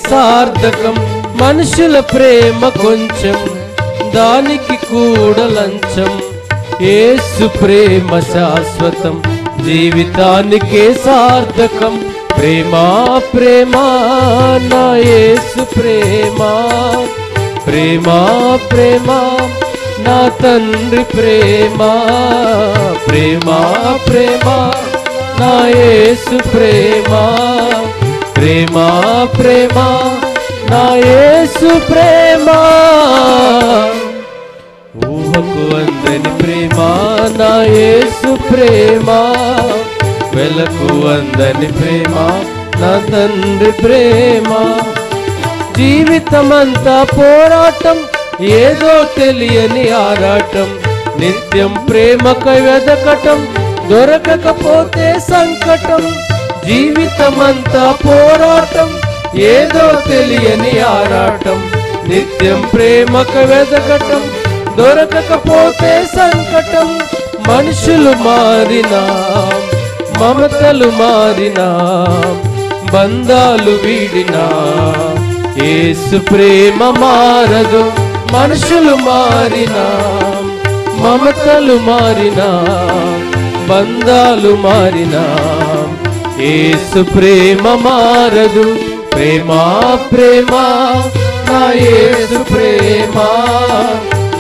సార్థకం మనుషుల ప్రేమ కొంచెం, దానికి కూడా లంచం. యేసు ప్రేమ శాశ్వతం, జీవితానికే సార్థకం. ప్రేమ ప్రేమ నా యేసు ప్రేమ, ప్రేమ ప్రేమ నా తండ్రి ప్రేమ, ప్రేమ ప్రేమ నా యేసు ప్రేమ, ప్రేమ ప్రేమ నా యేసు ప్రేమ. ఊహకు అందని ప్రేమ నా యేసు ప్రేమ, వెలకు అందని ప్రేమ నా తండ్రి ప్రేమ. జీవితమంతా పోరాటం, ఏదో తెలియని ఆరాటం, నిత్యం ప్రేమకై వెదకటం, దొరకకపోతే సంకటం. జీవితమంతా పోరాటం, ఏదో తెలియని ఆరాటం, నిత్యం ప్రేమకై వెదకటం, దొరకకపోతే సంకటం. మనుషులు మారినా, మమతలు మారినా, బంధాలు వీడినా, యేసు ప్రేమ మారదు. మనుషులు మారినా, మమతలు మారినా, బంధాలు మారినా, యేసు ప్రేమ మారదు. ప్రేమ ప్రేమ నా యేసు ప్రేమ,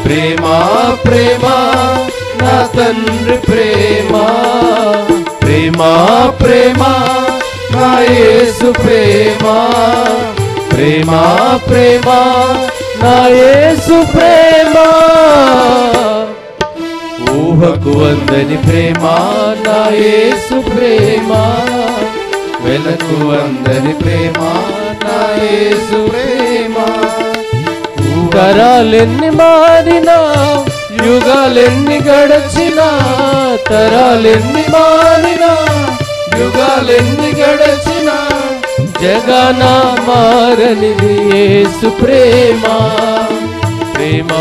ప్రేమ ప్రేమ నా తండ్రి ప్రేమ, ప్రేమ ప్రేమ నా యేసు ప్రేమ, ప్రేమ ప్రేమ నా యేసు ప్రేమ. ఊహకు అందని ప్రేమ నా యేసు ప్రేమ, వెలకు అందని ప్రేమ నా యేసు ప్రేమ. తరాలెన్ని మారినా, యుగాలెన్ని గడచినా, తరాలెన్ని మారినా, యుగాలెన్ని గడచినా, జగన మారనిది యేసు ప్రేమ, ప్రేమ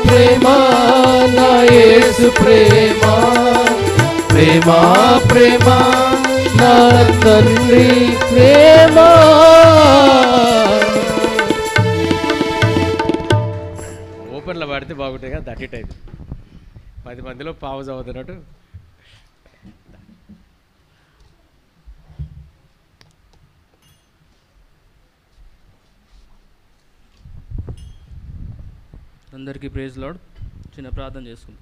ప్రేమ నా యేసు ప్రేమ, ప్రేమ ప్రేమ నా తండ్రి ప్రేమ. ఓపెన్లో పాడితే బాగుంటాయి కదా, దట్ టైప్ 10 మందిలో పావు చదువుతున్నట్టు. అందరికీ ప్రైజ్ లార్డ్. చిన్న ప్రార్థన చేసుకుందాం.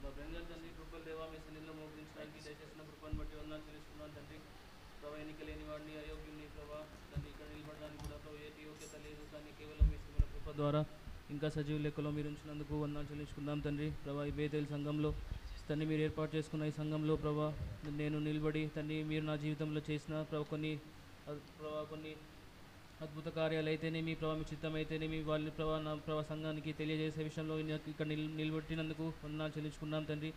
మా బెంగల్ తండ్రి, కృపల దేవా, మీ సన్నిధిలో మోకరించడానికి దయచేసిన కృపను బట్టి వందనాలు తెలుసుకున్నాను తండ్రి. ప్రభా, ఎన్నిక లేని వాడిని, అయోగ్యుని ప్రభా, తండ్రి ఇక్కడ నిలబడడానికి కూడా ప్రభు ఏ యోగ్యత లేదు, కానీ కేవలం మీ స్థితిలో కృప ద్వారా ఇంకా సజీవ లెక్కలో మీరు ఉంచినందుకు వందనాలు చెల్లించుకుందాం తండ్రి. ప్రభా, ఈ బేతేల్ సంఘంలో తండ్రి మీరు ఏర్పాటు చేసుకున్న ఈ సంఘంలో ప్రభా నేను నిలబడి తండ్రి మీరు నా జీవితంలో చేసిన కొన్ని అద్భుత కార్యాలు అయితేనేమి ప్రభావ, మీ చిత్తం అయితేనేమి వాళ్ళ ప్రభావ నా ప్రభావ సంఘానికి తెలియజేసే విషయంలో ఇక్కడ నిలబెట్టినందుకు వందనాలు చెల్లించుకున్నాం తండ్రి.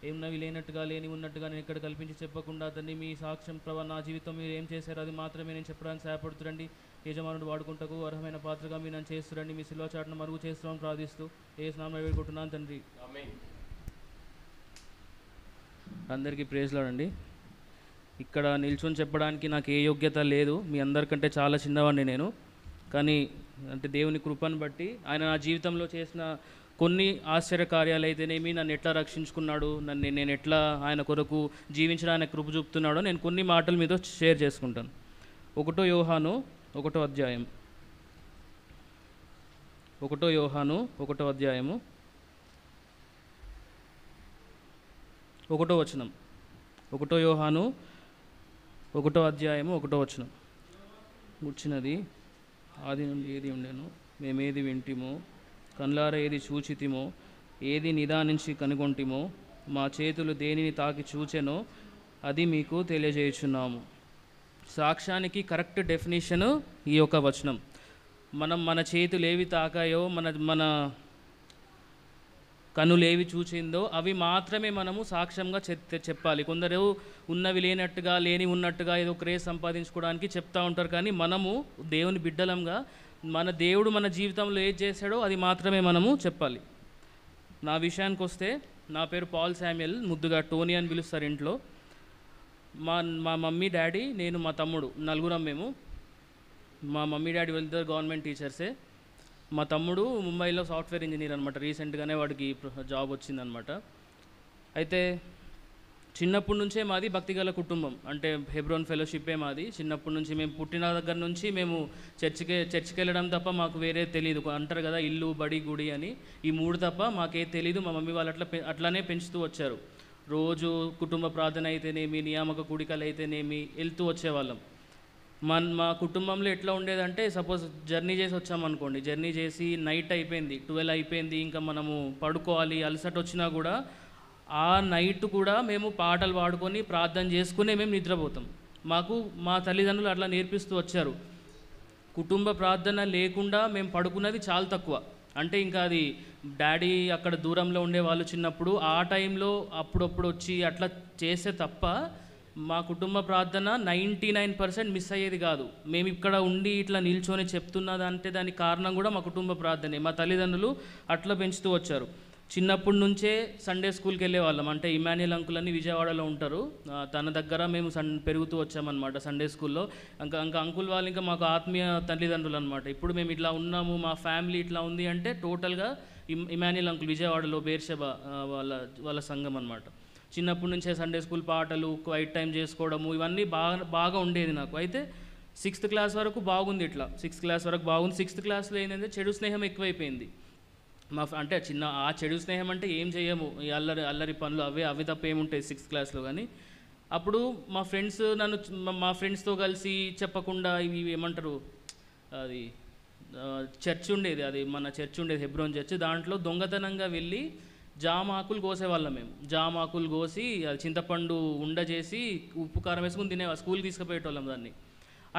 ఏమన్నవి లేనట్టుగా లేని ఉన్నట్టుగా నేను ఇక్కడ కల్పించి చెప్పకుండా తండ్రి మీ సాక్ష్యం ప్రభావ నా జీవితం మీరు ఏం చేశారో అది మాత్రమే నేను చెప్పడానికి సహాయపడుతురండి. యజమానుడు వాడుకుంటకు అర్హమైన పాత్రగా మీరు నన్ను చేస్తురండి. మీ శిలువ చాటును మరుగు చేస్తామని ప్రార్థిస్తూ యేసు నామములో వేడుకుంటున్నాను తండ్రి. అందరికీ ప్రైజ్ లార్డ్ అండి. ఇక్కడ నిల్చొని చెప్పడానికి నాకు ఏ యోగ్యత లేదు, మీ అందరికంటే చాలా చిన్నవాడిని నేను. కానీ అంటే దేవుని కృపను బట్టి ఆయన నా జీవితంలో చేసిన కొన్ని ఆశ్చర్యకార్యాలు అయితేనేమి, నన్ను ఎట్లా రక్షించుకున్నాడు, నేను ఎట్లా ఆయన కొరకు జీవించడానికి కృప చూపుతున్నాడో నేను కొన్ని మాటలు మీతో షేర్ చేసుకుంటాను. 1 యోహాను 1వ అధ్యాయం 1 యోహాను 1వ అధ్యాయము 1వ వచనం. 1 యోహాను 1వ అధ్యాయము 1వ వచనం. కూర్చున్నది ఆది నుండి ఏది ఉండెను, మేమేది వింటిమో, కన్లార ఏది చూచితిమో, ఏది నిదానించి కనుగొంటిమో, మా చేతులు దేనిని తాకి చూచెనో అది మీకు తెలియజేయుచున్నాము. సాక్ష్యానికి కరెక్ట్ డెఫినేషను ఈ యొక్క వచనం. మన చేతులు ఏవి తాకాయో, మన కనులేవి చూచిందో అవి మాత్రమే మనము సాక్ష్యంగా చెప్పాలి. కొందరు ఉన్నవి లేనట్టుగా, లేని ఉన్నట్టుగా ఏదో క్రేజ్ సంపాదించుకోవడానికి చెప్తూ ఉంటారు. కానీ మనము దేవుని బిడ్డలంగా మన దేవుడు మన జీవితంలో ఏది చేశాడో అది మాత్రమే మనము చెప్పాలి. నా విషయానికి వస్తే, నా పేరు పాల్ శామ్యుయల్, ముద్దుగా టోనీ అని పిలుస్తారు ఇంట్లో. మా మా మమ్మీ డాడీ నేను మా తమ్ముడు నలుగురం మేము. మా మమ్మీ డాడీ వీళ్ళిద్దరు గవర్నమెంట్ టీచర్సే. మా తమ్ముడు ముంబైలో సాఫ్ట్వేర్ ఇంజనీర్ అనమాట. రీసెంట్గానే వాడికి జాబ్ వచ్చిందనమాట. అయితే చిన్నప్పటి నుంచే మాది భక్తిగల కుటుంబం, అంటే హెబ్రోన్ ఫెలోషిప్పే మాది. చిన్నప్పటి నుంచి మేము పుట్టిన దగ్గర నుంచి మేము చర్చికి వెళ్ళడం తప్ప మాకు వేరే తెలియదు. అంటారు కదా ఇల్లు బడి గుడి అని, ఈ మూడు తప్ప మాకే తెలీదు. మా మమ్మీ వాళ్ళు అట్లానే పెంచుతూ వచ్చారు. రోజు కుటుంబ ప్రార్థన అయితేనేమి, నియామక కూడికలు అయితేనేమి వెళ్తూ వచ్చేవాళ్ళం. మా కుటుంబంలో ఎట్లా ఉండేదంటే, సపోజ్ జర్నీ చేసి వచ్చామనుకోండి, జర్నీ చేసి నైట్ అయిపోయింది, 12 అయిపోయింది, ఇంకా మనము పడుకోవాలి, అలసట వచ్చినా కూడా ఆ నైట్ కూడా మేము పాటలు పాడుకొని ప్రార్థన చేసుకునే మేము నిద్రపోతాం. మాకు మా తల్లిదండ్రులు అట్లా నేర్పిస్తూ వచ్చారు. కుటుంబ ప్రార్థన లేకుండా మేము పడుకున్నది చాలా తక్కువ. అంటే ఇంకా అది డాడీ అక్కడ దూరంలో ఉండేవాళ్ళు చిన్నప్పుడు, ఆ టైంలో అప్పుడప్పుడు వచ్చి అట్లా చేస్తే తప్ప మా కుటుంబ ప్రార్థన 99% మిస్ అయ్యేది కాదు. మేము ఇక్కడ ఉండి ఇట్లా నిల్చొని చెప్తున్నదంటే దానికి కారణం కూడా మా కుటుంబ ప్రార్థనే. మా తల్లిదండ్రులు అట్లా పెంచుతూ వచ్చారు. చిన్నప్పటి నుంచే సండే స్కూల్కి వెళ్ళే వాళ్ళం. అంటే ఇమాన్యుయల్ అంకుల్ అని విజయవాడలో ఉంటారు, తన దగ్గర మేము పెరుగుతూ వచ్చామన్నమాట సండే స్కూల్లో. ఇంకా అంకుల్ వాళ్ళు ఇంకా మాకు ఆత్మీయ తల్లిదండ్రులు అనమాట. ఇప్పుడు మేము ఇట్లా ఉన్నాము, మా ఫ్యామిలీ ఇట్లా ఉంది అంటే టోటల్గా ఇమాన్యుయల్ అంకుల్ విజయవాడలో బేర్షెబా వాళ్ళ సంఘం అనమాట. చిన్నప్పటి నుంచే సండే స్కూల్ పాటలు, క్వైట్ టైం చేసుకోవడము, ఇవన్నీ బాగా ఉండేది నాకు. అయితే 6th క్లాస్ వరకు బాగుంది, ఇట్లా 6th క్లాస్ వరకు బాగుంది. 6th క్లాస్లో ఏంటంటే చెడు స్నేహం ఎక్కువైపోయింది. అంటే ఆ చెడు స్నేహం అంటే ఏం చేయము, ఈ అల్లరి పనులు అవి తప్ప ఏముంటాయి 6th క్లాస్లో. కానీ అప్పుడు మా ఫ్రెండ్స్తో కలిసి చెప్పకుండా ఇవి ఏమంటారు, అది చర్చ్ ఉండేది, అది మన చర్చ్ ఉండేది హెబ్రోన్ చర్చ్. దాంట్లో దొంగతనంగా వెళ్ళి జామాకులు కోసేవాళ్ళం మేము. జామాకులు కోసి అది చింతపండు ఉండ చేసి ఉప్పు కారం వేసుకుని తినేవాళ్ళం. స్కూల్కి తీసుకుపోయేటోళ్ళం దాన్ని.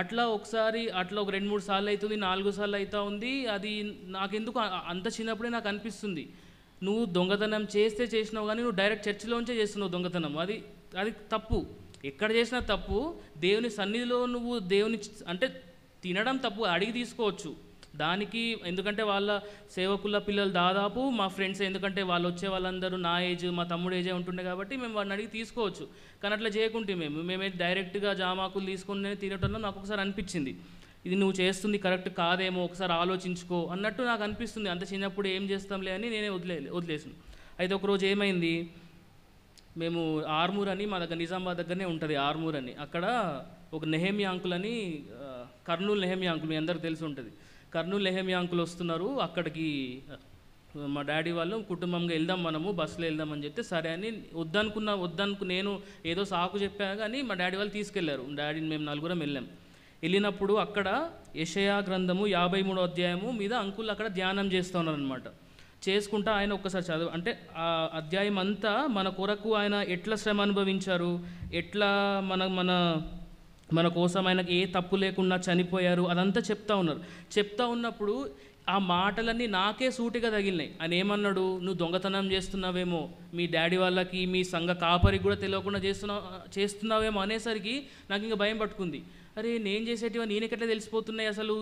అట్లా ఒకసారి అట్లా ఒక 2-3 సార్లు అవుతుంది, 4 సార్లు అవుతూ ఉంది. అది నాకెందుకు అంత చిన్నప్పుడే నాకు అనిపిస్తుంది, నువ్వు దొంగతనం చేసినావు కానీ నువ్వు డైరెక్ట్ చర్చిలోంచే చేస్తున్నావు దొంగతనం. అది తప్పు, ఎక్కడ చేసినా తప్పు. దేవుని సన్నిధిలో నువ్వు దేవుని అంటే తినడం తప్పు, అడిగి తీసుకోవచ్చు దానికి. ఎందుకంటే వాళ్ళ సేవకుల పిల్లలు దాదాపు మా ఫ్రెండ్స్, ఎందుకంటే వాళ్ళు వచ్చే వాళ్ళందరూ నా ఏజ్, మా తమ్ముడు ఏజే ఉంటుండే కాబట్టి మేము వాడిని అడిగి తీసుకోవచ్చు. కానీ అట్లా చేయకుంటే మేమే డైరెక్ట్గా జామాకులు తీసుకుని తినటంలో నాకు ఒకసారి అనిపించింది, ఇది నువ్వు చేస్తుంది కరెక్ట్ కాదేమో, ఒకసారి ఆలోచించుకో అన్నట్టు నాకు అనిపిస్తుంది. అంత చిన్నప్పుడు ఏం చేస్తాంలే అని నేనే వదిలేసాను. అయితే ఒకరోజు ఏమైంది, మేము ఆర్మూర్ అని, మా దగ్గర నిజామాబాద్ దగ్గరనే ఉంటుంది ఆర్మూర్ అని, అక్కడ ఒక నెహెమియా అంకుల్ అని, కర్నూలు నెహెమియా అంకుల్ మీ అందరికి తెలిసి ఉంటుంది. కర్నూలు నెహెమియా అంకుల్ వస్తున్నారు అక్కడికి. మా డాడీ వాళ్ళు కుటుంబంగా వెళ్దాం, మనము బస్సులో వెళ్దామని చెప్తే సరే అని నేను ఏదో సాకు చెప్పాను కానీ మా డాడీ వాళ్ళు తీసుకెళ్లారు. డాడీని మేము 4 వెళ్ళాం. వెళ్ళినప్పుడు అక్కడ యెషయా గ్రంథము 53వ అధ్యాయము మీద అంకుల్ అక్కడ ధ్యానం చేస్తూ ఉన్నారనమాట. చేసుకుంటా ఆయన ఒక్కసారి చదువు, అంటే ఆ అధ్యాయం అంతా మన కొరకు ఆయన ఎట్లా శ్రమ అనుభవించారు, ఎట్లా మన కోసం ఆయనకి ఏ తప్పు లేకుండా చనిపోయారు, అదంతా చెప్తా ఉన్నప్పుడు ఆ మాటలన్నీ నాకే సూటిగా తగిలినాయి. ఆయన ఏమన్నాడు, నువ్వు దొంగతనం చేస్తున్నావేమో, మీ డాడీ వాళ్ళకి మీ సంఘ కాపరికి కూడా తెలియకుండా చేస్తున్నావేమో అనేసరికి నాకు ఇంకా భయం పట్టుకుంది. అరే నేను చేసేటివా నేనెక్కట్లా తెలిసిపోతున్నాయి, అసలు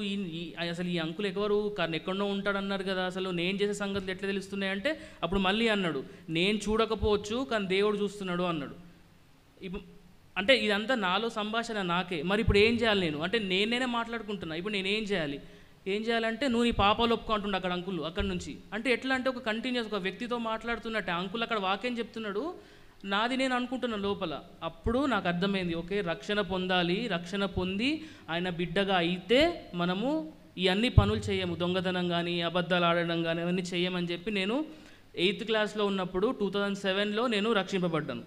ఈ అంకుల్ ఎక్కడో ఉంటాడన్నారు కదా, అసలు నేను చేసే సంగతులు ఎట్లా తెలుస్తున్నాయి అంటే అప్పుడు మళ్ళీ అన్నాడు, నేను చూడకపోవచ్చు కానీ దేవుడు చూస్తున్నాడు అన్నాడు. అంటే ఇదంతా నాలో సంభాషణ నాకే. మరి ఇప్పుడు ఏం చేయాలి నేను, అంటే నేనే మాట్లాడుకుంటున్నా, ఇప్పుడు నేనేం చేయాలంటే నువ్వు నీ పాపాలు ఒప్పుకుంటుండే అక్కడ అంకుల్ అక్కడ నుంచి. అంటే ఎట్లా అంటే ఒక కంటిన్యూస్ ఒక వ్యక్తితో మాట్లాడుతున్నట్టే అంకుల్ అక్కడ వాక్యం చెప్తున్నాడు, నాది నేను అనుకుంటున్నాను లోపల. అప్పుడు నాకు అర్థమైంది, ఓకే రక్షణ పొందాలి, రక్షణ పొంది ఆయన బిడ్డగా అయితే మనము ఈ అన్ని పనులు చేయము, దొంగతనం కానీ అబద్ధాలు ఆడడం కానీ అవన్నీ చేయమని చెప్పి నేను 8th క్లాస్లో ఉన్నప్పుడు 2007లో నేను రక్షింపబడ్డాను.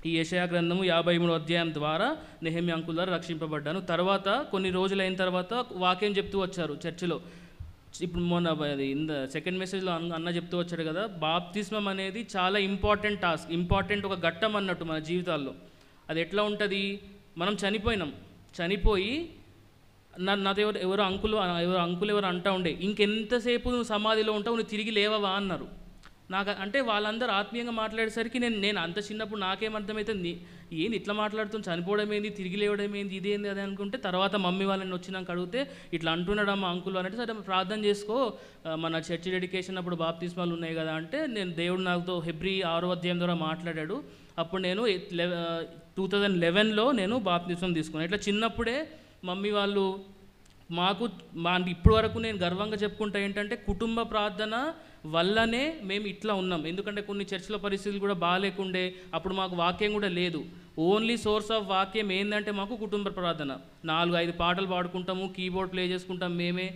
ఈ యెషయా గ్రంథము 53వ అధ్యాయం ద్వారా నెహెమియా అంకుల్ ద్వారా రక్షింపబడ్డాను. తర్వాత కొన్ని రోజులైన తర్వాత వాక్యం చెప్తూ వచ్చారు చర్చిలో. ఇప్పుడు మొన్న సెకండ్ మెసేజ్లో అన్న చెప్తూ వచ్చాడు కదా, బాప్తిస్మం అనేది చాలా ఇంపార్టెంట్ టాస్క్, ఇంపార్టెంట్ ఒక ఘట్టం అన్నట్టు మన జీవితాల్లో. అది ఎట్లా ఉంటుంది, మనం చనిపోయి నాతో ఎవరో అంకుల్ అంటూ ఉండే, ఇంకెంతసేపు నువ్వు సమాధిలో ఉంటావు, నువ్వు తిరిగి లేవవా అన్నారు. నాకు అంటే వాళ్ళందరూ ఆత్మీయంగా మాట్లాడేసరికి నేను అంత చిన్నప్పుడు నాకేమర్థమవుతుంది, ఏంది ఇట్లా మాట్లాడుతుంది, చనిపోవడం ఏంది, తిరిగి లేవడం ఏంది, ఇదేంది అది అనుకుంటే తర్వాత మమ్మీ వాళ్ళని వచ్చినాక అడిగితే ఇట్లా అంటున్నాడమ్మా అంకుల్ అంటే, సరే ప్రార్థన చేసుకో, మన చర్చి డెడికేషన్ అప్పుడు బాప్తిస్మాలు ఉన్నాయి కదా అంటే, నేను దేవుడు నాతో హెబ్రీ 6వ అధ్యాయం ద్వారా మాట్లాడాడు. అప్పుడు నేను 2011లో నేను బాప్తిసం తీసుకున్నాను. ఇట్లా చిన్నప్పుడే మమ్మీ వాళ్ళు ఇప్పుడు వరకు నేను గర్వంగా చెప్పుకుంటా ఏంటంటే కుటుంబ ప్రార్థన వల్లనే మేము ఇట్లా ఉన్నాం. ఎందుకంటే కొన్ని చర్చిల పరిస్థితులు కూడా బాగాలేకుండే, అప్పుడు మాకు వాక్యం కూడా లేదు. ఓన్లీ సోర్స్ ఆఫ్ వాక్యం ఏంటంటే మాకు కుటుంబ ప్రార్థన. 4-5 పాటలు పాడుకుంటాము, కీబోర్డ్ ప్లే చేసుకుంటాం, మేమే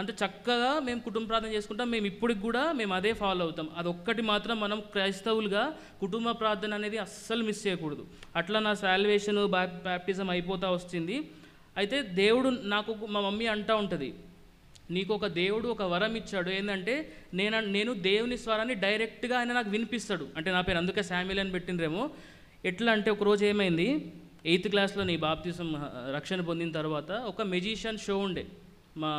అంత చక్కగా మేము కుటుంబ ప్రార్థన చేసుకుంటాం. మేము ఇప్పటికి కూడా మేము అదే ఫాలో అవుతాం. అదొక్కటి మాత్రం మనం క్రైస్తవులుగా కుటుంబ ప్రార్థన అనేది అస్సలు మిస్ చేయకూడదు. అట్లా నా సాల్వేషన్ బ్యాప్టిజం అయిపోతూ వచ్చింది. అయితే దేవుడు మా మమ్మీ అంటూ ఉంటుంది, నీకు ఒక దేవుడు ఒక వరం ఇచ్చాడు. ఏంటంటే నేను దేవుని స్వరాన్ని డైరెక్ట్గా ఆయన నాకు వినిపిస్తాడు. అంటే నా పేరు అందుకే శామ్యుల్ అని పెట్టినరేమో. ఎట్లా అంటే ఒకరోజు ఏమైంది, 8th క్లాస్లో నీ బాప్తిసం రక్షణ పొందిన తర్వాత ఒక మెజిషియన్ షో ఉండే మా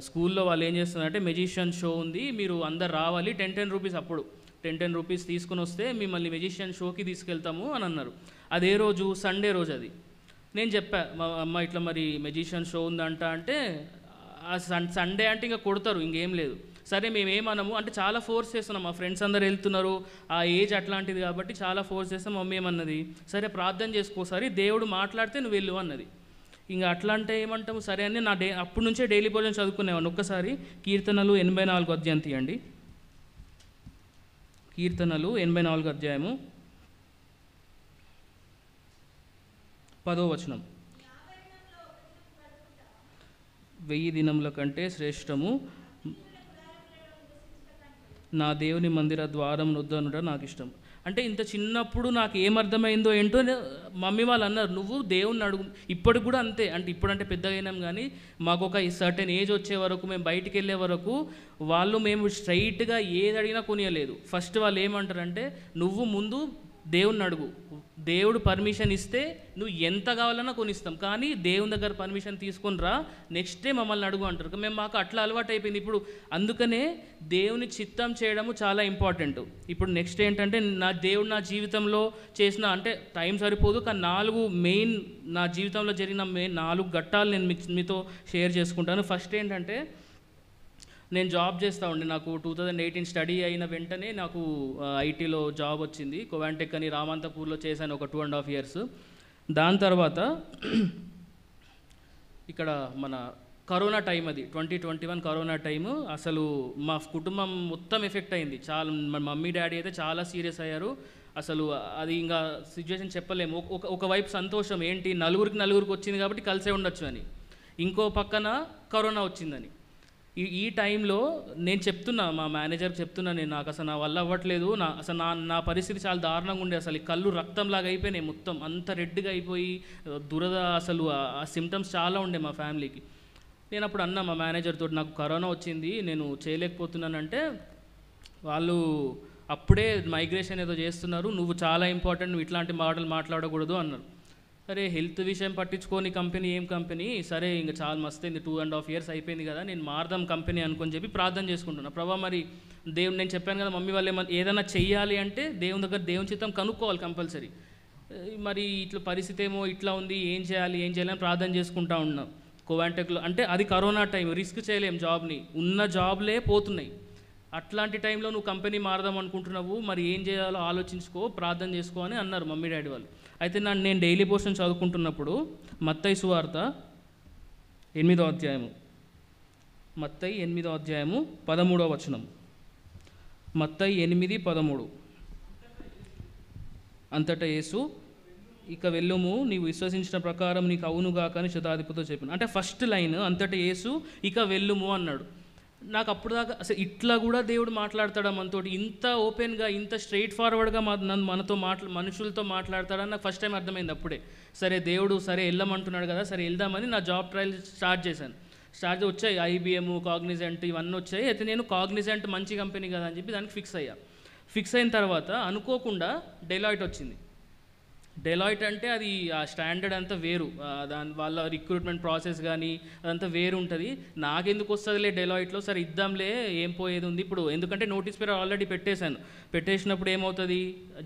స్కూల్లో. వాళ్ళు ఏం చేస్తున్నారంటే మెజిషియన్ షో ఉంది, మీరు అందరు రావాలి, 10 రూపీస్ అప్పుడు 10 రూపీస్ తీసుకుని వస్తే మిమ్మల్ని మెజిషియన్ షోకి తీసుకెళ్తాము అని అన్నారు. అదే రోజు సండే రోజు. అది నేను చెప్పా మా అమ్మ ఇట్లా మరి మెజిషియన్ షో ఉందంట. అంటే సండే అంటే ఇంకా కొడతారు, ఇంకేం లేదు. సరే మేమేమనము అంటే చాలా ఫోర్స్ చేస్తున్నాం, మా ఫ్రెండ్స్ అందరు వెళ్తున్నారు, ఆ ఏజ్ అట్లాంటిది కాబట్టి చాలా ఫోర్స్ చేస్తాం. మమ్మీ ఏమన్నది, సరే ప్రార్థన చేసుకోసారి దేవుడు మాట్లాడితే నువ్వు వెళ్ళు అన్నది. ఇంకా అట్లా అంటే ఏమంటాము సరే అని అప్పటి నుంచే డైలీ భోజనం చదువుకునేవాడిని. ఒక్కసారి కీర్తనలు 84 అధ్యాయం తీయండి. కీర్తనలు 84 అధ్యాయము 10వ వచనం. 1000 దినముల కంటే శ్రేష్టము నా దేవుని మందిర ద్వారం నొద్దనుట నాకు ఇష్టం. అంటే ఇంత చిన్నప్పుడు నాకు ఏమర్థమైందో ఏంటో మమ్మీ వాళ్ళు అన్నారు, నువ్వు దేవుణ్ణి అడుగు. ఇప్పటికి కూడా అంతే. అంటే ఇప్పుడంటే పెద్దగా అయినాం కానీ మాకు ఒక సర్టెన్ ఏజ్ వచ్చే వరకు, మేము బయటికి వెళ్ళే వరకు మేము స్ట్రైట్గా ఏది అడిగినా కొనియలేదు. ఫస్ట్ వాళ్ళు ఏమంటారంటే, నువ్వు ముందు దేవుణ్ణి అడుగు, దేవుడు పర్మిషన్ ఇస్తే నువ్వు ఎంత కావాలన్నా కొనిస్తాం, కానీ దేవుని దగ్గర పర్మిషన్ తీసుకొని రా, నెక్స్ట్ డే మమ్మల్ని అడుగు అంటారు. మాకు అట్లా అలవాటు అయిపోయింది ఇప్పుడు. అందుకనే దేవుని చిత్తం చేయడము చాలా ఇంపార్టెంట్. ఇప్పుడు నెక్స్ట్ ఏంటంటే, దేవుడు నా జీవితంలో చేసిన, అంటే టైం సరిపోదు కానీ 4 మెయిన్ నా జీవితంలో జరిగిన 4 ఘట్టాలు నేను మీతో షేర్ చేసుకుంటాను. ఫస్ట్ ఏంటంటే, నేను జాబ్ చేస్తూ ఉండే, నాకు 2018 స్టడీ అయిన వెంటనే నాకు ఐటీలో జాబ్ వచ్చింది. కోవాంటెక్ అని రామంతపూర్లో చేశాను ఒక 2.5 years. దాని తర్వాత ఇక్కడ మన కరోనా టైం, అది 2021 కరోనా టైము. అసలు మా కుటుంబం మొత్తం ఎఫెక్ట్ అయింది చాలా. మా మమ్మీ డాడీ అయితే చాలా సీరియస్ అయ్యారు. అసలు అది ఇంకా సిచ్యువేషన్ చెప్పలేము. ఒకవైపు సంతోషం ఏంటి, నలుగురికి వచ్చింది కాబట్టి కలిసే ఉండొచ్చు అని, ఇంకో పక్కన కరోనా వచ్చిందని. ఈ టైంలో నేను చెప్తున్నా, మా మేనేజర్కి చెప్తున్నా, నాకు అసలు నా వల్ల అవ్వట్లేదు, నా పరిస్థితి చాలా దారుణంగా ఉండే. అసలు ఈ కళ్ళు రక్తంలాగా అయిపోయినాయి, మొత్తం అంత రెడ్గా అయిపోయి దురద, అసలు ఆ సిమ్టమ్స్ చాలా ఉండే మా ఫ్యామిలీకి. నేను అప్పుడు అన్నా మా మేనేజర్ తోటి, నాకు కరోనా వచ్చింది, నేను చేయలేకపోతున్నానంటే వాళ్ళు అప్పుడే మైగ్రేషన్ ఏదో చేస్తున్నారు, నువ్వు చాలా ఇంపార్టెంట్, నువ్వు ఇట్లాంటి మాటలు మాట్లాడకూడదు అన్నారు. సరే హెల్త్ విషయం పట్టించుకొని కంపెనీ ఏం కంపెనీ, సరే ఇంకా చాలా మస్తైంది, 2.5 years అయిపోయింది కదా, నేను మారదాం కంపెనీ అనుకొని చెప్పి ప్రార్థన చేసుకుంటున్నా. ప్రభా మరి దేవుడు, నేను చెప్పాను కదా మమ్మీ వాళ్ళు ఏదైనా చెయ్యాలి అంటే దేవుని దగ్గర దేవుని చిత్తం కనుక్కోవాలి కంపల్సరీ. మరి ఇట్లా పరిస్థితి ఏమో ఇట్లా ఉంది, ఏం చేయాలి అని ప్రార్థన చేసుకుంటా ఉన్నాం. కోవాంటెక్లో అంటే అది కరోనా టైం, రిస్క్ చేయలేం జాబ్ని, ఉన్న జాబ్లే పోతున్నాయి. అట్లాంటి టైంలో నువ్వు కంపెనీ మారదాం అనుకుంటున్నావు, మరి ఏం చేయాలో ఆలోచించుకో, ప్రార్థన చేసుకో అని అన్నారు మమ్మీ డాడీ వాళ్ళు. అయితే నేను డైలీ పోర్షన్ చదువుకుంటున్నప్పుడు మత్తయి సువార్త 8వ అధ్యాయము, మత్తయి 8వ అధ్యాయము 13వ వచనం. మత్తయి 8:13. అంతటా యేసు, ఇక వెళ్ళుము, నీవు విశ్వసించిన ప్రకారం నీకు అవునుగాక అని శతాధిపతితో చెప్పాను. అంటే ఫస్ట్ లైన్ అంతటా యేసు ఇక వెళ్ళుము అన్నాడు. నాకు అప్పుడు దాకా అసలు ఇట్లా కూడా దేవుడు మాట్లాడతాడా మనతోటి, ఇంత ఓపెన్గా, ఇంత స్ట్రైట్ ఫార్వర్డ్గా మనతో మనుషులతో మాట్లాడతాడని నాకు ఫస్ట్ టైం అర్థమైంది అప్పుడే. సరే దేవుడు సరే వెళ్ళమంటున్నాడు కదా, సరే వెళ్దామని నా జాబ్ ట్రయల్ స్టార్ట్ చేశాను. వచ్చాయి IBM, కాగ్నిజెంట్ ఇవన్నీ వచ్చాయి. అయితే నేను కాగ్నిజెంట్ మంచి కంపెనీ కదా అని చెప్పి దానికి ఫిక్స్ అయిన తర్వాత అనుకోకుండా డెలాయిట్ వచ్చింది. డెలాయిట్ అంటే అది ఆ స్టాండర్డ్ అంతా వేరు, వాళ్ళ రిక్రూట్మెంట్ ప్రాసెస్ కానీ అదంతా వేరు ఉంటుంది. నాకెందుకు వస్తుందిలే డెలాయిట్లో, సరే ఇద్దాంలే, ఏం పోయేది ఉంది ఇప్పుడు. ఎందుకంటే నోటీస్ పీరియడ్ ఆల్రెడీ పెట్టేసినప్పుడు ఏమవుతుంది,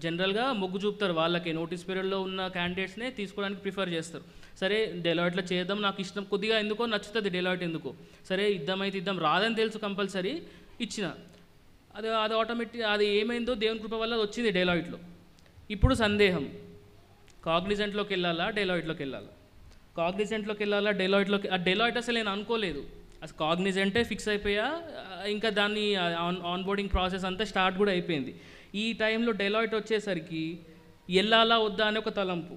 జనరల్గా మొగ్గు చూపుతారు వాళ్ళకి, నోటీస్ పీరియడ్లో ఉన్న క్యాండిడేట్స్నే తీసుకోవడానికి ప్రిఫర్ చేస్తారు. సరే డెలాయిట్లో చేద్దాం, నాకు ఇష్టం కొద్దిగా ఎందుకో నచ్చుతుంది డెలాయిట్ ఎందుకో, సరే ఇద్దాం, రాదని తెలుసు కంపల్సరీ ఇచ్చిన. అది ఆటోమేటిక్, అది ఏమైందో దేవుని కృప వల్ల వచ్చింది డెలాయిట్లో. ఇప్పుడు సందేహం, కాగ్నిజెంట్లోకి వెళ్ళాలా, డెలాయిట్లోకి వెళ్ళాలా? కాగ్నిజెంట్లోకి వెళ్ళాలా, డెలాయిట్లోకి? ఆ డెలాయిట్ అసలు నేను అనుకోలేదు. అసలు కాగ్నిజెంటే ఫిక్స్ అయిపోయా, ఇంకా దాన్ని ఆన్బోర్డింగ్ ప్రాసెస్ అంతా స్టార్ట్ కూడా అయిపోయింది. ఈ టైంలో డెలాయిట్ వచ్చేసరికి వెళ్ళాలా వద్దా అని ఒక తలంపు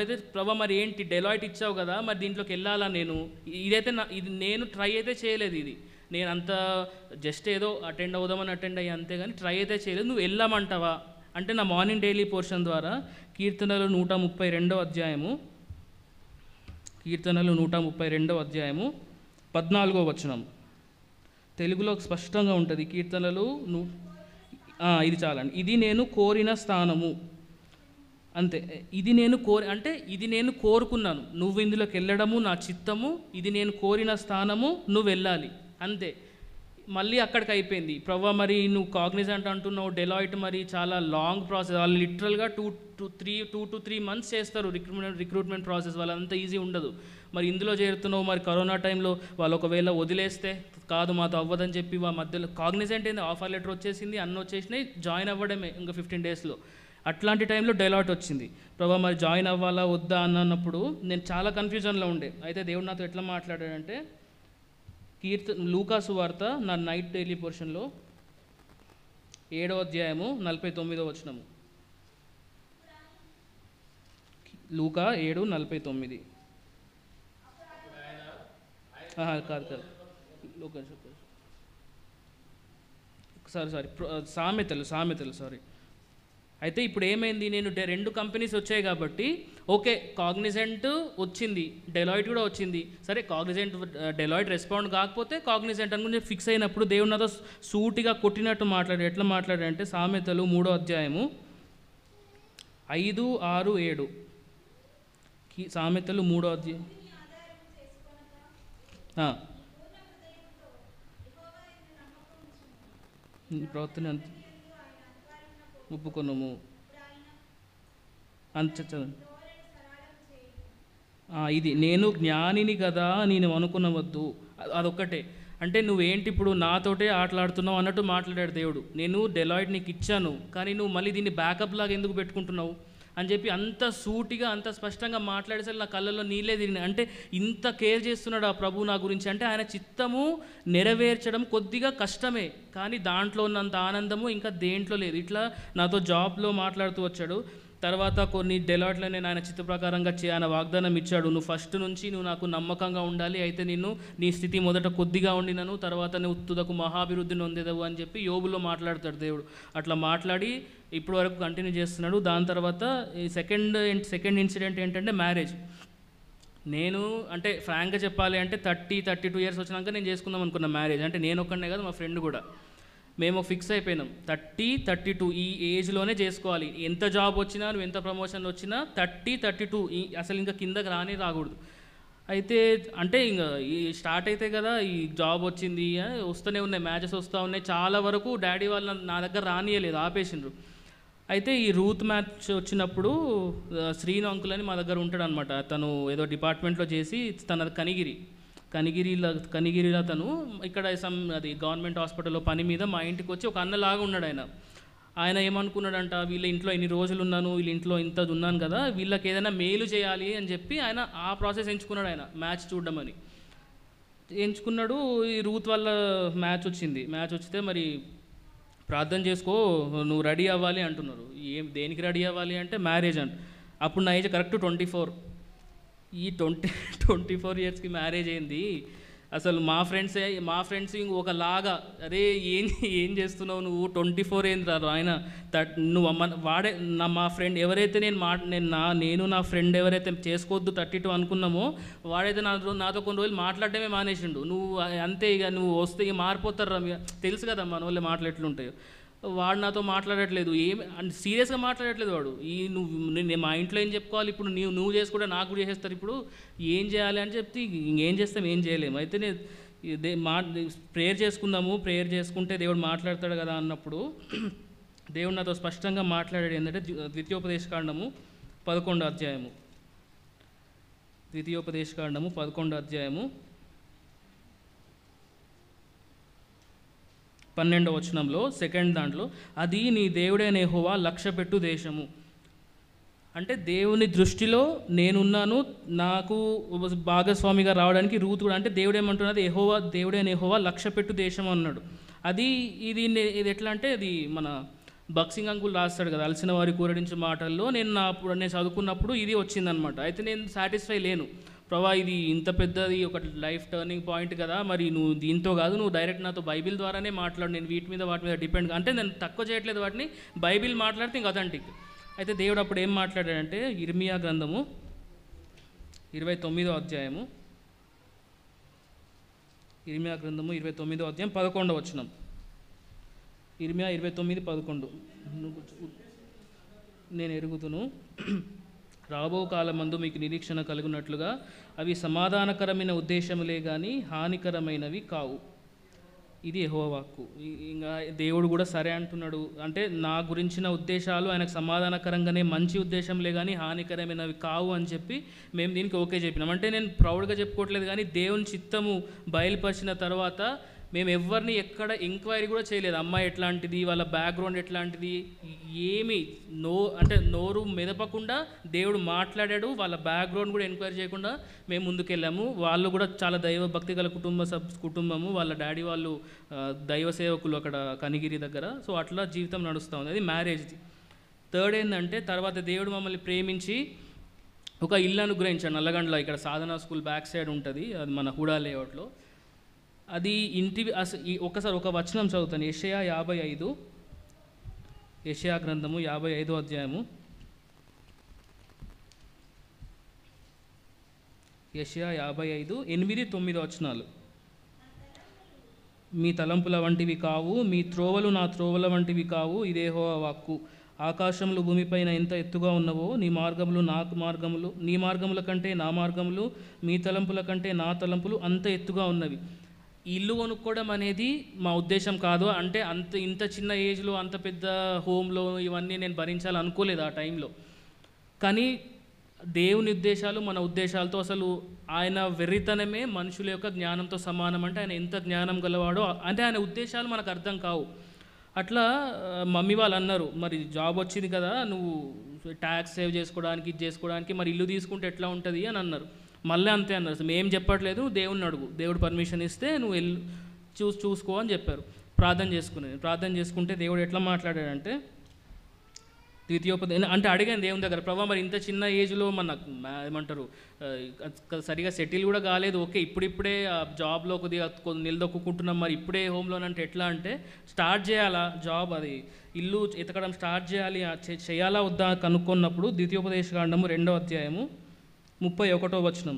అయితే, ప్రభా మరి ఏంటి డెలాయిట్ ఇచ్చావు కదా, మరి దీంట్లోకి వెళ్ళాలా నేను? ఇది నేను ట్రై అయితే చేయలేదు. నేను అంత జస్ట్ ఏదో అటెండ్ అవుదామని అటెండ్ అయ్యి అంతే, కానీ ట్రై అయితే చేయలేదు. నువ్వు వెళ్ళామంటావా అంటే నా మార్నింగ్ డైలీ పోర్షన్ ద్వారా కీర్తనలు 132వ అధ్యాయము 14వ వచనం తెలుగులో స్పష్టంగా ఉంటుంది. కీర్తనలు ఇది చాలండి. ఇది నేను కోరిన స్థానము, అంతే. ఇది నేను కోరుకున్నాను, నువ్వు ఇందులోకి వెళ్ళడము నా చిత్తము, ఇది నేను కోరిన స్థానము, నువ్వు వెళ్ళాలి, అంతే. మళ్ళీ అక్కడికి అయిపోయింది. ప్రభా మరి నువ్వు కాగ్నిజెంట్ అంటున్నావు, డెలాయిట్ మరి చాలా లాంగ్ ప్రాసెస్, వాళ్ళు లిటరల్గా 2 to 3 months చేస్తారు రిక్రూట్మెంట్ ప్రాసెస్, వాళ్ళంతా ఈజీ ఉండదు. మరి ఇందులో చేరుతున్నావు, మరి కరోనా టైంలో వాళ్ళు ఒకవేళ వదిలేస్తే కాదు మాతో అవ్వదని చెప్పి వాళ్ళ మధ్యలో కాగ్నిజెంట్ ఏంది, ఆఫర్ లెటర్ వచ్చేసింది, అన్నీ వచ్చేసినాయి, జాయిన్ అవ్వడమే ఇంకా 15 daysలో. అట్లాంటి టైంలో డెలాయిట్ వచ్చింది. ప్రభా మరి జాయిన్ అవ్వాలా వద్దా అన్నప్పుడు నేను చాలా కన్ఫ్యూజన్లో ఉండే. అయితే దేవుడు నాతో ఎట్లా మాట్లాడాడంటే, లూకా సువార్త నా నైట్ డైలీ పోర్షన్లో 7వ అధ్యాయము 49వ వచనము. లూకా 7:49. కాదు లూకా సారీ సామెతలు సారీ. అయితే ఇప్పుడు ఏమైంది, నేను 2 కంపెనీస్ వచ్చాయి కాబట్టి ఓకే, కాగ్నిజెంట్ వచ్చింది, డెలాయిట్ కూడా వచ్చింది. సరే కాగ్నిజెంట్ డెలాయిట్ రెస్పాండ్ కాకపోతే కాగ్నిజెంట్ అనుకుని ఫిక్స్ అయినప్పుడు దేవుడు నాతో సూటిగా కొట్టినట్టు మాట్లాడాడు. ఎట్లా మాట్లాడాడంటే సామెతలు 3వ అధ్యాయము 5, 6, 7. సామెతలు 3వ అధ్యాయం ప్రవర్తన ఒప్పుకొనుము ఇది నేను జ్ఞానిని కదా నేను అనుకునవద్దు, అదొక్కటే. అంటే నువ్వేంటి ఇప్పుడు నాతోటే ఆటలాడుతున్నావు అన్నట్టు మాట్లాడాడు దేవుడు. నేను డెలాయిట్ నీకు ఇచ్చాను, కానీ నువ్వు మళ్ళీ దీన్ని బ్యాకప్ లాగా ఎందుకు పెట్టుకుంటున్నావు అని చెప్పి అంత సూటిగా అంత స్పష్టంగా మాట్లాడేసరికి నా కళ్ళల్లో నీళ్ళే తిరిగినాయి. అంటే ఇంత కేర్ చేస్తున్నాడు ఆ ప్రభు నా గురించి. అంటే ఆయన చిత్తము నెరవేర్చడం కొద్దిగా కష్టమే, కానీ దాంట్లో ఉన్నంత ఆనందము ఇంకా దేంట్లో లేదు. ఇట్లా నాతో జాబ్లో మాట్లాడుతూ వచ్చాడు. తర్వాత కొన్ని డెలాయిట్లో నేను ఆయన చిత్త ప్రకారంగా ఆయన వాగ్దానం ఇచ్చాడు, నువ్వు ఫస్ట్ నుంచి నువ్వు నాకు నమ్మకంగా ఉండాలి, అయితే నీ స్థితి మొదట కొద్దిగా ఉండినను తర్వాత నువ్వు తుదకు మహాభివృద్ధిని పొందేదవు అని చెప్పి యోబులో మాట్లాడతాడు దేవుడు. అట్లా మాట్లాడి ఇప్పటి వరకు కంటిన్యూ చేస్తున్నాడు. దాని తర్వాత ఈ సెకండ్ ఇన్సిడెంట్ ఏంటంటే మ్యారేజ్. నేను అంటే ఫ్రాంక్గా చెప్పాలి అంటే 32 years వచ్చినాక నేను చేసుకుందాం అనుకున్న మ్యారేజ్. అంటే నేను ఒక్కనే కాదు, మా ఫ్రెండ్ కూడా. మేము ఫిక్స్ అయిపోయినాం 32 ఈ ఏజ్లోనే చేసుకోవాలి. ఎంత జాబ్ వచ్చినా నువ్వు ఎంత ప్రమోషన్ వచ్చినా 32 అసలు ఇంకా కిందకి రాకూడదు. అయితే అంటే ఇంకా ఈ స్టార్ట్ అయితే కదా, ఈ జాబ్ వచ్చింది, వస్తూనే ఉన్నాయి, మ్యాచెస్ వస్తూ ఉన్నాయి. చాలా వరకు డాడీ వాళ్ళు నా దగ్గర రానియలేదు, ఆపేసిండ్రు. అయితే ఈ రూత్ మ్యాచ్ వచ్చినప్పుడు శ్రీను అంకుల్ అని మా దగ్గర ఉంటాడు అనమాట. తను ఏదో డిపార్ట్మెంట్లో చేసి తనది కనిగిరిలో తను ఇక్కడ అది గవర్నమెంట్ హాస్పిటల్లో పని మీద మా ఇంటికి వచ్చి ఒక అన్నలాగా ఉన్నాడు. ఆయన ఏమనుకున్నాడంట, వీళ్ళ ఇంట్లో ఇన్ని రోజులు ఉన్నాను, వీళ్ళ ఇంట్లో ఇంత ఉన్నాను కదా, వీళ్ళకి ఏదైనా మేలు చేయాలి అని చెప్పి ఆయన ఆ ప్రాసెస్ ఎంచుకున్నాడు. ఆయన మ్యాచ్ చూడమని ఎంచుకున్నాడు. ఈ రూత్ వల్ల మ్యాచ్ వచ్చితే మరి ప్రార్థన చేసుకో, నువ్వు రెడీ అవ్వాలి అంటున్నారు. దేనికి రెడీ అవ్వాలి అంటే మ్యారేజ్ అంట. అప్పుడు నా ఏజ్ కరెక్ట్ 24. ఈ 24 yearsకి మ్యారేజ్ అయింది. అసలు మా ఫ్రెండ్స్ ఒకలాగా, అరే ఏం చేస్తున్నావు నువ్వు, 24 ఏంద్రారు ఆయన నువ్వు మా ఫ్రెండ్ ఎవరైతే నేను నా ఫ్రెండ్ ఎవరైతే చేసుకోవద్దు 32 అనుకున్నామో వాడైతే నాతో కొన్ని రోజులు మాట్లాడటమే మానేసిండు. నువ్వు అంతే, ఇక నువ్వు వస్తే ఇక మారిపోతారు. తెలుసు కదా మన వాళ్ళే మాటలు ఎట్లుంటాయో. వాడు నాతో మాట్లాడట్లేదు, సీరియస్గా మాట్లాడట్లేదు వాడు. నేను మా ఇంట్లో ఏం చెప్పుకోవాలి, ఇప్పుడు నువ్వు చేసుకుంటే నాకు కూడా చేసేస్తారు, ఇప్పుడు ఏం చేయాలి అని చెప్తే ఇంకేం చేస్తాం, ఏం చేయలేము. అయితే ప్రేయర్ చేసుకుందాము, ప్రేయర్ చేసుకుంటే దేవుడు మాట్లాడతాడు కదా అన్నప్పుడు దేవుడు నాతో స్పష్టంగా మాట్లాడాడు. ఏంటంటే ద్వితీయోపదేశకాండము 11వ అధ్యాయము 12వ వచనంలో సెకండ్ దాంట్లో, అది నీ దేవుడైన యెహోవా లక్ష్యపెట్టు దేశము. అంటే దేవుని దృష్టిలో నేనున్నాను, నాకు భాగస్వామిగా రావడానికి రూతు కూడా, అంటే దేవుడు ఏమంటున్నది, యెహోవా దేవుడైన యెహోవా లక్ష్యపెట్టు దేశం అన్నాడు. ఇది ఎట్లా అంటే అది మన బక్సింగ్ అంకుల్ రాస్తాడు కదా, అలసిన వారి కూరడించే మాటల్లో, నేను చదువుకున్నప్పుడు ఇది వచ్చిందనమాట. అయితే నేను సాటిస్ఫై లేను, ప్రభా ఇది ఇంత పెద్దది ఒక లైఫ్ టర్నింగ్ పాయింట్ కదా, మరి నువ్వు దీంతో కాదు, నువ్వు డైరెక్ట్ నాతో బైబిల్ ద్వారానే మాట్లాడు, నేను వాటి మీద డిపెండ్, అంటే నేను తక్కువ చేయట్లేదు వాటిని, బైబిల్ మాట్లాడితే ఇంక అథెంటిక్. అయితే దేవుడు అప్పుడు ఏం మాట్లాడాడంటే, ఇర్మియా గ్రంథము 29వ అధ్యాయము, ఇర్మియా గ్రంథము 29వ అధ్యాయం 11వ వచనం. ఇర్మియా 29:11. నేను ఎరుగుతును, రాబో కాలమందు మీకు నిరీక్షణ కలుగునట్లుగా అవి సమాధానకరమైన ఉద్దేశములే కానీ హానికరమైనవి కావు. ఇది యెహోవా వాక్కు. ఇంకా దేవుడు కూడా సరే అంటున్నాడు, అంటే నా గురించిన ఉద్దేశాలు ఆయనకు సమాధానకరంగానే, మంచి ఉద్దేశంలే కానీ హానికరమైనవి కావు అని చెప్పి మేము దీనికి ఓకే చెప్పినాం. అంటే నేను ప్రౌడ్గా చెప్పుకోవట్లేదు, కానీ దేవుని చిత్తము బయలుపరిచిన తర్వాత మేము ఎవరిని ఎక్కడ ఎంక్వైరీ కూడా చేయలేదు, అమ్మాయి ఎట్లాంటిది, వాళ్ళ బ్యాక్గ్రౌండ్ ఎట్లాంటిది, ఏమి అంటే నోరు మెదపకుండా దేవుడు మాట్లాడాడు. వాళ్ళ బ్యాక్గ్రౌండ్ కూడా ఎంక్వైరీ చేయకుండా మేము ముందుకెళ్ళాము. వాళ్ళు కూడా చాలా దైవ భక్తి గల కుటుంబము, వాళ్ళ డాడీ వాళ్ళు దైవ సేవకులు అక్కడ కనిగిరి దగ్గర. సో అట్లా జీవితం నడుస్తూ ఉంది. అది మ్యారేజ్ది. థర్డ్ ఏంటంటే, తర్వాత దేవుడు మమ్మల్ని ప్రేమించి ఒక ఇల్లు అనుగ్రహించాడు నల్లగండ్ల, ఇక్కడ సాధనా స్కూల్ బ్యాక్ సైడ్ ఉంటుంది, అది మన హుడా లేఅవుట్లో. అది ఒకసారి ఒక వచనం చదువుతాను, యెషయా 55, యెషయా గ్రంథము 55వ అధ్యాయము, యెషయా 55, 8, 9 వచనాలు. మీ తలంపుల వంటివి కావు, మీ త్రోవలు నా త్రోవల వంటివి కావు, ఇదే యెహోవా వాక్కు. ఆకాశములు భూమిపైన ఎంత ఎత్తుగా ఉన్నవో నీ మార్గములు నాకు మార్గములు, నీ మార్గముల కంటే నా మార్గములు, మీ తలంపుల కంటే నా తలంపులు అంత ఎత్తుగా ఉన్నవి. ఇల్లు కొనుక్కోవడం అనేది మా ఉద్దేశం కాదు, అంటే ఇంత చిన్న ఏజ్లో అంత పెద్ద హోమ్లో ఇవన్నీ నేను భరించాలనుకోలేదు ఆ టైంలో. కానీ దేవుని ఉద్దేశాలు మన ఉద్దేశాలతో, అసలు ఆయన వెర్రితనమే మనుషుల యొక్క జ్ఞానంతో సమానం. అంటే ఆయన ఎంత జ్ఞానం గలవాడో, అంటే ఆయన ఉద్దేశాలు మనకు అర్థం కావు. అట్లా మమ్మీ వాళ్ళు అన్నారు, మరి జాబ్ వచ్చింది కదా, నువ్వు ట్యాక్స్ సేవ్ చేసుకోవడానికి ఇది చేసుకోవడానికి మరి ఇల్లు తీసుకుంటే ఎట్లా ఉంటుంది అని అన్నారు. మళ్ళీ అంతే అన్నారు, అసలు మేము చెప్పట్లేదు, దేవుడిని అడుగు, దేవుడు పర్మిషన్ ఇస్తే నువ్వు వెళ్ళి చూసుకో అని చెప్పారు. ప్రార్థన చేసుకుంటే దేవుడు ఎట్లా మాట్లాడాడంటే, అంటే అడిగాను దేవుని దగ్గర, ప్రభా మరి ఇంత చిన్న ఏజ్లో మనకు ఏమంటారు సరిగా సెటిల్ కూడా కాలేదు, ఓకే ఇప్పుడిప్పుడే జాబ్లో కొద్దిగా నిలదొక్కుంటున్నాం, మరి ఇప్పుడే హోమ్లోనంటే ఎట్లా అంటే, స్టార్ట్ చేయాలా జాబ్, అది ఇల్లు ఎతకడం స్టార్ట్ చేయాలా వద్దా కనుక్కున్నప్పుడు ద్వితీయోపదేశకాండము 2వ అధ్యాయము 31వ వచనం.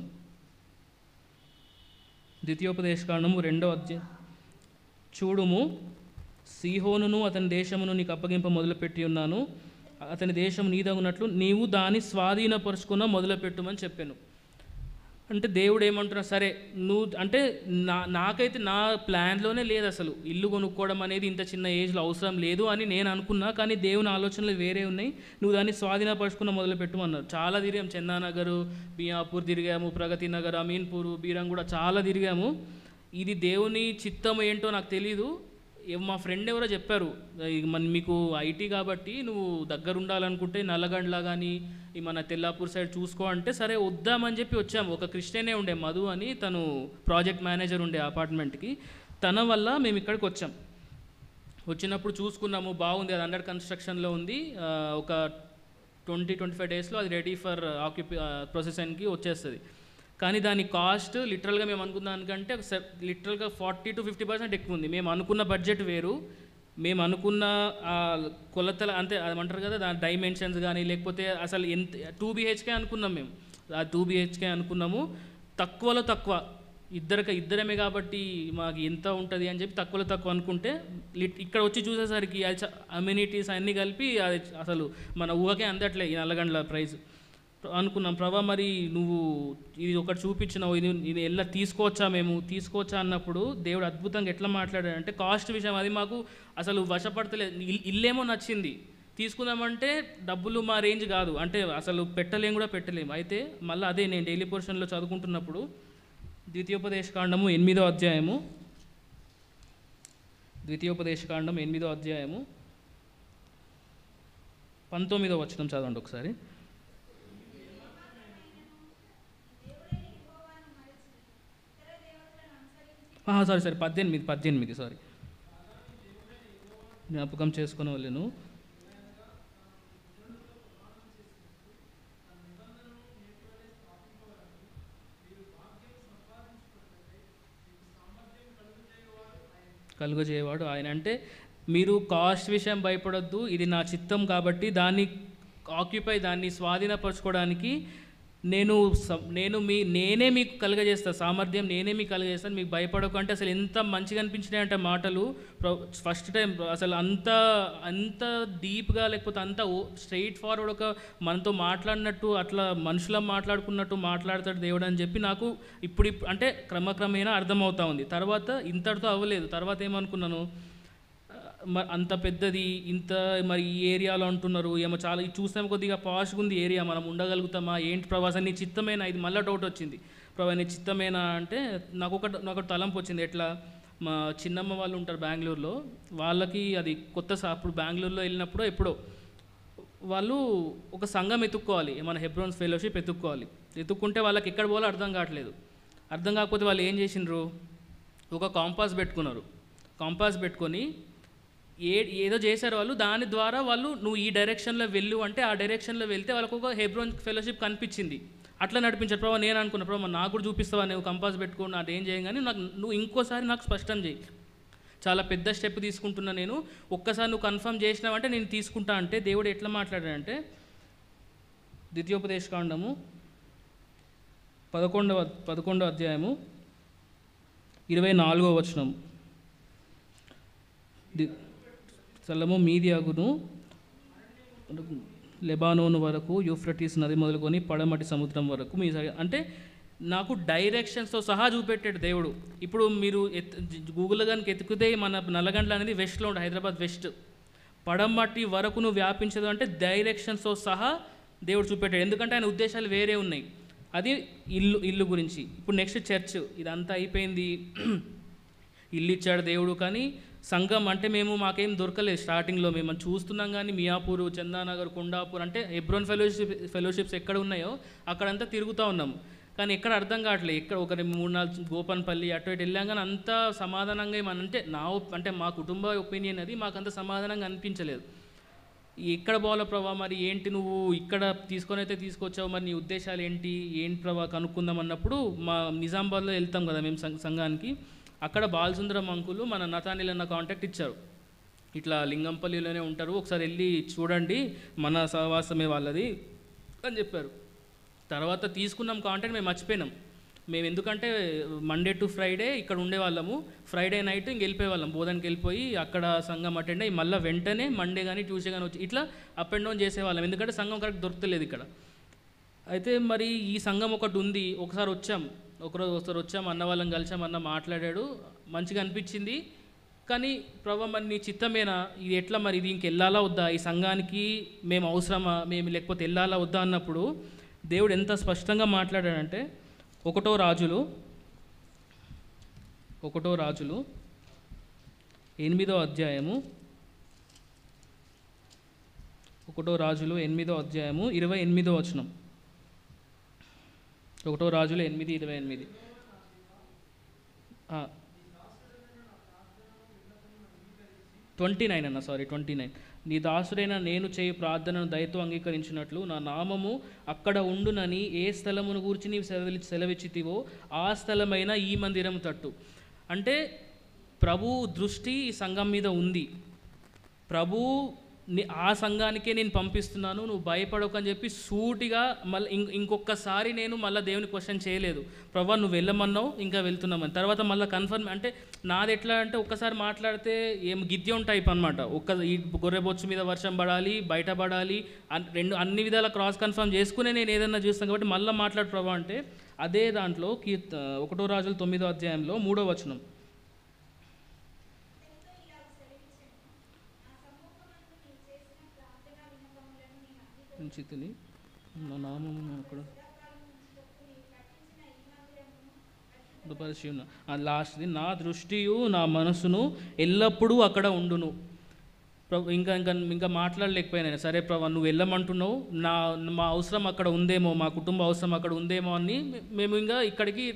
ద్వితీయోపదేశకాండము 2వ అధ్యాయం. చూడుము, సీహోనును అతని దేశమును నీకు అప్పగింప మొదలుపెట్టి ఉన్నాను, అతని దేశం నీదగునట్లు నీవు దాన్ని స్వాధీనపరుచుకున్న మొదలుపెట్టుమని చెప్పాను. అంటే దేవుడు ఏమంటున్నా, సరే నువ్వు అంటే నాకైతే నా ప్లాన్లోనే లేదు అసలు ఇల్లు కొనుక్కోవడం అనేది ఇంత చిన్న ఏజ్లో అవసరం లేదు అని నేను అనుకున్నా, కానీ దేవుని ఆలోచనలు వేరే ఉన్నాయి, నువ్వు దాన్ని స్వాధీనపరుచుకున్న మొదలుపెట్టమన్నారు. చాలా తిరిగాము, చందానగరు, మియాపూర్ తిరిగాము, ప్రగతి నగర్, అమీన్పూర్, బీరం కూడా చాలా తిరిగాము. ఇది దేవుని చిత్తం ఏంటో నాకు తెలీదు. మా ఫ్రెండ్ ఎవరో చెప్పారు, మీకు ఐటీ కాబట్టి నువ్వు దగ్గర ఉండాలనుకుంటే నల్లగండ్ల కానీ ఈ మన తెల్లాపూర్ సైడ్ చూసుకో అంటే, సరే వద్దామని చెప్పి వచ్చాము. ఒక క్రిస్టియనే ఉండే, మధు అని, తను ప్రాజెక్ట్ మేనేజర్ ఉండే అపార్ట్మెంట్కి, తన వల్ల మేము ఇక్కడికి వచ్చాం. వచ్చినప్పుడు చూసుకున్నాము, బాగుంది, అది అండర్ కన్స్ట్రక్షన్లో ఉంది, ఒక 20-25 డేస్లో అది రెడీ ఫర్ ప్రొసెషన్కి వచ్చేస్తుంది. కానీ దాని కాస్ట్ లిటరల్గా మేము అనుకున్న దానికంటే లిటరల్గా 40-50% ఎక్కువ ఉంది. మేము అనుకున్న బడ్జెట్ వేరు, మేము అనుకున్న కొలతల అంటే అదేమంటారు కదా, దాని డైమెన్షన్స్ కానీ లేకపోతే అసలు ఎంత 2 BHK అనుకున్నాం మేము, ఆ 2 BHK అనుకున్నాము. తక్కువలో తక్కువ ఇద్దరమే కాబట్టి మాకు ఎంత ఉంటుంది అని చెప్పి తక్కువలో తక్కువ అనుకుంటే, ఇక్కడ వచ్చి చూసేసరికి అమ్యూనిటీస్ అన్నీ కలిపి అది అసలు మన ఊహకే అందట్లే ఈ నల్లగండ్ల ప్రైస్. అనుకున్నాం, ప్రభా మరి నువ్వు ఇది ఒకటి చూపించినావు, ఇది ఎలా తీసుకోవచ్చా అన్నప్పుడు దేవుడు అద్భుతంగా ఎట్లా మాట్లాడాడంటే, కాస్ట్ విషయం అది మాకు అసలు వశపడతలేదు. ఇల్లేమో నచ్చింది, తీసుకుందామంటే డబ్బులు మా రేంజ్ కాదు, అంటే అసలు పెట్టలేము. అయితే మళ్ళీ అదే నేను డైలీ పోర్షన్లో చదువుకుంటున్నప్పుడు ద్వితీయోపదేశకాండము 8వ అధ్యాయము 19వ వచనం చదవండి ఒకసారి. సారీ 18 సారీ, జ్ఞాపకం చేసుకుని వాళ్ళను. కలుగజేయవాడు ఆయన. అంటే మీరు కాస్ట్ విషయం భయపడొద్దు, ఇది నా చిత్తం కాబట్టి దాన్ని దాన్ని స్వాధీనపరచుకోవడానికి నేనే మీకు కలుగజేస్తాను, సామర్థ్యం నేనే మీకు కలుగజేస్తాను, మీకు భయపడకంటే. అసలు ఎంత మంచిగా అనిపించినాయంటే మాటలు. ఫస్ట్ టైం అసలు అంత డీప్గా, లేకపోతే అంత స్ట్రైట్ ఫార్వర్డ్ ఒక మనతో మాట్లాడినట్టు, అట్లా మనుషుల మాట్లాడుకున్నట్టు మాట్లాడతాడు దేవుడు అని చెప్పి నాకు ఇప్పుడు అంటే క్రమక్రమేణా అర్థమవుతా ఉంది. తర్వాత ఇంతటితో అవ్వలేదు. తర్వాత ఏమనుకున్నాను, అంత పెద్దది, ఇంత మరి ఈ ఏరియాలో అంటున్నారు, ఏమో చాలా చూసాం, కొద్దిగా పాష్గా ఉంది ఏరియా, మనం ఉండగలుగుతామా ఏంటి ప్రభాస్, నీ చిత్తమేనా, ఇది మళ్ళీ డౌట్ వచ్చింది, ప్రభా నీ చిత్తమేనా అంటే నాకు తలంపు వచ్చింది. ఎట్లా, మా చిన్నమ్మ వాళ్ళు ఉంటారు బెంగళూరులో, వాళ్ళకి అది అప్పుడు బెంగళూరులో వెళ్ళినప్పుడు ఎప్పుడో వాళ్ళు ఒక సంఘం ఎత్తుక్కోవాలి, మన హెబ్రోన్స్ ఫెలోషిప్ ఎత్తుక్కుంటే వాళ్ళకి ఎక్కడ పోవాలో అర్థం కాకపోతే వాళ్ళు ఏం చేసిండ్రు, ఒక కాంపాస్ పెట్టుకొని ఏదో చేశారు వాళ్ళు. దాని ద్వారా వాళ్ళు నువ్వు ఈ డైరెక్షన్లో వెళ్ళు అంటే ఆ డైరెక్షన్లో వెళ్తే వాళ్ళకు ఒక హెబ్రోన్ ఫెలోషిప్ కనిపించింది. అట్లా నడిపించారు. ప్రభావ నేను అనుకున్నా, ప్రభావ నాకు కూడా చూపిస్తావా, నువ్వు కంపాస్ పెట్టుకో, నాకు ఏం చేయం, కానీ నువ్వు ఇంకోసారి నాకు స్పష్టం చేయి, చాలా పెద్ద స్టెప్ తీసుకుంటున్నా నేను, ఒక్కసారి నువ్వు కన్ఫర్మ్ చేసినావంటే నేను తీసుకుంటా అంటే. దేవుడు ఎట్లా మాట్లాడాడంటే, ద్వితీయోపదేశకాండము 11వ అధ్యాయము 24వ వచనం. స్థలము మీదియాగును, లెబానోను వరకు, యూఫ్రటీస్ నది మొదలుకొని పడమటి సముద్రం వరకు మీ అంటే నాకు డైరెక్షన్స్తో సహా చూపెట్టాడు దేవుడు. ఇప్పుడు మీరు గూగుల్ కనుక ఎత్తుకుతే మన నల్లగండ్ల అనేది వెస్ట్లో ఉంటుంది, హైదరాబాద్ వెస్ట్, పడమటి వరకు నువ్వు వ్యాపించదు అంటే డైరెక్షన్స్తో సహా దేవుడు చూపెట్టాడు. ఎందుకంటే ఆయన ఉద్దేశాలు వేరే ఉన్నాయి. అది ఇల్లు గురించి. ఇప్పుడు నెక్స్ట్ చర్చ్, ఇదంతా అయిపోయింది, ఇల్లు ఇచ్చాడు దేవుడు. కానీ సంఘం అంటే మాకేం దొరకలేదు స్టార్టింగ్లో. మేము చూస్తున్నాం కానీ మియాపూర్, చందానగర్, కొండాపూర్ అంటే హెబ్రోన్ ఫెలోషిప్స్ ఎక్కడ ఉన్నాయో అక్కడంతా తిరుగుతూ ఉన్నాము. కానీ ఎక్కడ అర్థం కావట్లేదు. ఎక్కడ ఒక 3-4 గోపన్పల్లి అటు ఇటు వెళ్ళాం కానీ అంత సమాధానంగా అంటే మా కుటుంబ ఒపీనియన్ అది, మాకు అంత సమాధానంగా అనిపించలేదు. ఎక్కడ పోవాలో ప్రభా, మరి ఏంటి నువ్వు ఇక్కడ తీసుకొని తీసుకొచ్చావు, మరి నీ ఉద్దేశాలు ఏంటి ప్రభా కనుక్కుందాం అన్నప్పుడు మా నిజామాబాద్లో వెళ్తాం కదా మేము సంఘానికి. అక్కడ బాలసుందరం అంకులు మన నతానిల్ అన్న కాంటాక్ట్ ఇచ్చారు, ఇట్లా లింగంపల్లిలోనే ఉంటారు, ఒకసారి వెళ్ళి చూడండి, మన సహవాసమే వాళ్ళది అని చెప్పారు. తర్వాత తీసుకున్నాం కాంటాక్ట్, మేము మర్చిపోయినాం. మేము ఎందుకంటే మండే టు ఫ్రైడే ఇక్కడ ఉండేవాళ్ళము, ఫ్రైడే నైట్ ఇంక వెళ్ళిపోయేవాళ్ళం, బోధనకి వెళ్ళిపోయి అక్కడ సంఘం అటెండ్ అయ్యి మళ్ళీ వెంటనే మండే కానీ ట్యూస్డే కానీ వచ్చి ఇట్లా అప్ అండ్ డౌన్ చేసేవాళ్ళం. ఎందుకంటే సంఘం కరెక్ట్ దొరకలేదు ఇక్కడ. అయితే మరి ఈ సంఘం ఒకటి ఉంది, ఒకసారి వచ్చాం, అన్న వాళ్ళని కలిసాం, అన్న మాట్లాడాడు, మంచిగా అనిపించింది. కానీ ప్రభా మరి నీ చిత్తమేనా, ఇది ఎట్లా, మరి ఇది ఇంకెళ్ళాలా వద్దా, ఈ సంఘానికి మేము అవసరమా, మేము లేకపోతే వెళ్ళాలా వద్దా అన్నప్పుడు దేవుడు ఎంత స్పష్టంగా మాట్లాడాడంటే 1వ రాజులు 8వ అధ్యాయము 1వ రాజులు 8వ అధ్యాయము 28వ వచనం. 1వ రాజులు 8:28. 29 అన్న, సారీ 29. నీ దాసుడైన నేను చేయు ప్రార్థనను దయతో అంగీకరించినట్లు నా నామము అక్కడ ఉండునని ఏ స్థలమును గూర్చి నీవు సెలవిచ్చితివో ఆ స్థలమైన ఈ మందిరం తట్టు. అంటే ప్రభు దృష్టి ఈ సంఘం మీద ఉంది. ప్రభు ఆ సంఘానికే నేను పంపిస్తున్నాను, నువ్వు భయపడకని చెప్పి సూటిగా మళ్ళీ ఇంకొకసారి నేను మళ్ళీ దేవుని క్వశ్చన్ చేయలేదు. ప్రభా నువ్వు వెళ్ళమన్నావు, ఇంకా వెళ్తున్నామని. తర్వాత మళ్ళీ కన్ఫర్మ్ అంటే నాది ఎట్లా అంటే ఒక్కసారి మాట్లాడితే గిద్యం టైప్ అనమాట. ఈ గొర్రెబొచ్చు మీద వర్షం పడాలి, బయట పడాలి, అన్ని విధాల క్రాస్ కన్ఫర్మ్ చేసుకునే నేను ఏదన్నా చూస్తాను కాబట్టి మళ్ళీ మాట్లాడు ప్రభా అంటే. అదే దాంట్లో 1వ రాజుల 9వ అధ్యాయంలో 3వ వచనం. చితిని నా నామము అక్కడ పరిశీలన లాస్ట్ది, నా దృష్టియు నా మనసును ఎల్లప్పుడూ అక్కడ ఉండును. ఇంకా మాట్లాడలేకపోయినా, సరే ప్రభా నువ్వు వెళ్ళమంటున్నావు, మా అవసరం అక్కడ ఉందేమో, మా కుటుంబ అవసరం అక్కడ ఉందేమో అని మేము ఇంకా ఇక్కడికి